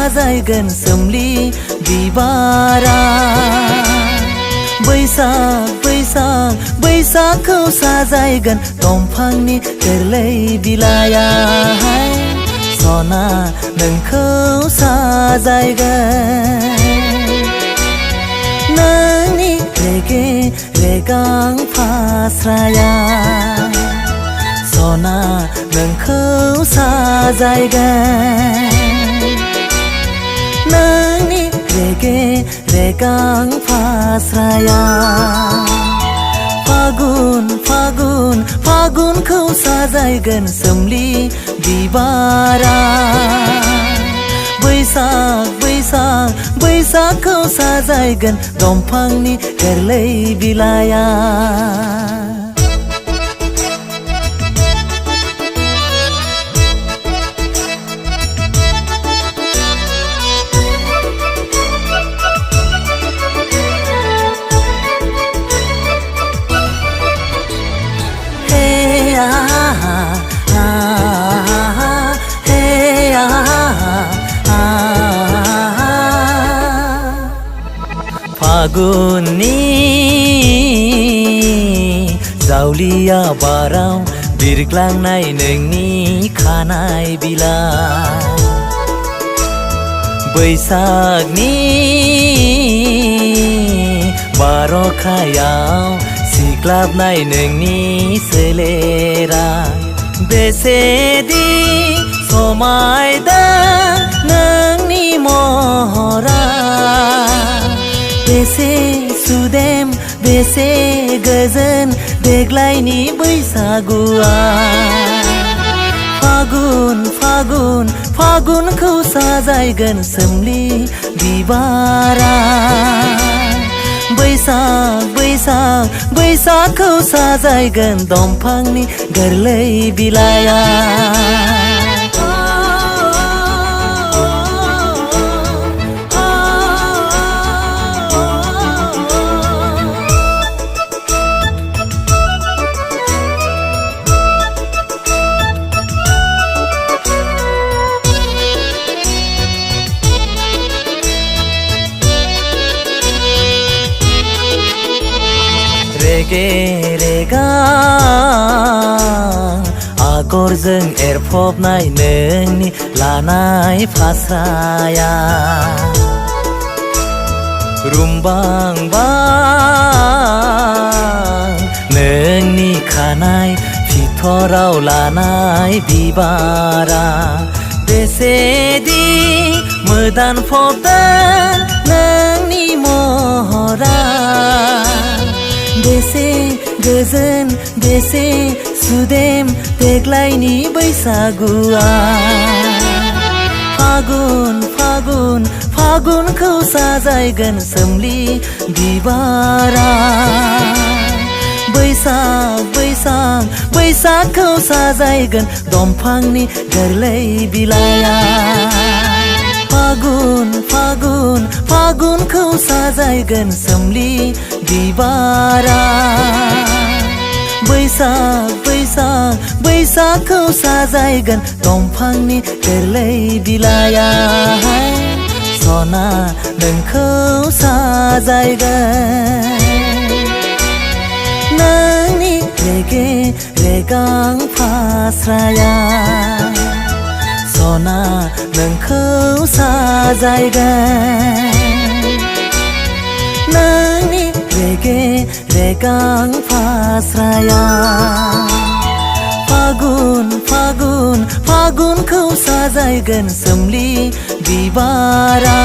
साजायगोन सोमलि बिबारा बैसाग बैसाग बैसागखौ साजायगोन दंफांनि गोरलै बिलाइया सना नोंखौ साजायगोन नोंनि रेगे रेगां फास्राया सना नोंखौ साजायगोन नोंनि रेगे रेगां फास्राया फागुन फागुन फागुनखौ साजायगोन सोमलि बिबारा बैसाग बैसाग बैसागखौ साजायगोन दंफांनि गोरलै बिलाइया फागुननि जावलिया बाराव बिरग्लांनाय नोंनि खानाय बिलाइ बैसागनि बार'खायाव सिग्लाबनाय नोंनि सोलेरा बेसेदि समायदों नोंनि महरा बेसे सुदेम बेसे गोजोन देग्लायनि बैसागुआ फागुन फागुन फागुनखौ साजायगोन सोमलि बिबारा बैसाग बैसाग बैसागखौ साजायगोन दंफांनि गोरलै बिलाइया रेगे रेगां आगरजों एरफबनाय नोंनि लानाय फास्राया रुमबां बां नोंनि खानाय फिथराव लानाय बिबारा बेसेदि मोदानफबदों नोंनि महरा बेसे गोजोन बेसे सुदेम देग्लायनि बैसागुआ फागुन फागुन फागुनखौ साजायगोन सोमलि बिबारा बैसाग बैसाग बैसागखौ साजायगोन दंफांनि गोरलै बिलाइया फागुन फागुन फागुनखौ साजायगोन सोमलि बिबारा बैसाग बैसाग बैसागखौ साजायगोन दंफांनि गोरलै बिलाइया सना नोंखौ साजायगोन नोंनि रेगे रेगां फास्राया सना नोंखौ साजायगोन नोंनि रेगे रेगां फास्राया फागुन फागुन फागुनखौ साजायगोन सोमलि बिबारा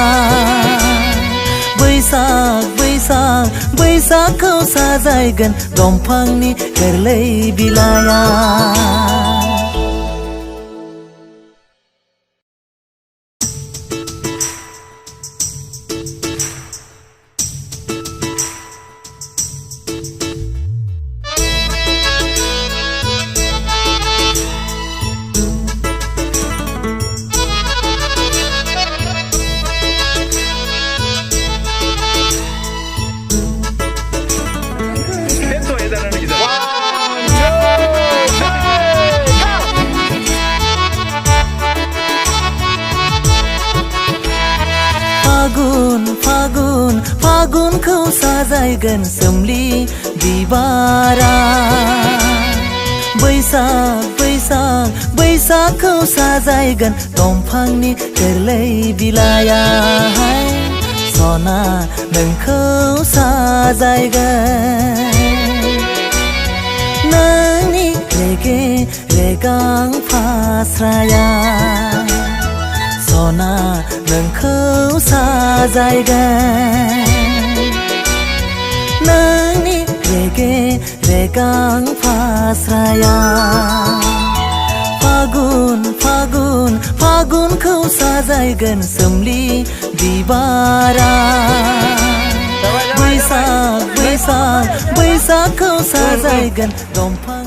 बैसाग बैसाग बैसागखौ साजायगोन दंफांनि गोरलै बिलाइया साजायगोन सोमलि बिबारा बैसाग बैसाग बैसागखौ साजायगोन दंफांनि गोरलै बिलाइया सना नोंखौ साजायगोन नोंनि रेगे रेगां फास्राया सना नोंखौ साजायगोन नोंनि रेगे रेगां फास्राया फागुन फागुन फागुनखौ साजायगोन सोमलि बिबारा बैसाग बैसाग बैसागखौ साजायगोन दंफां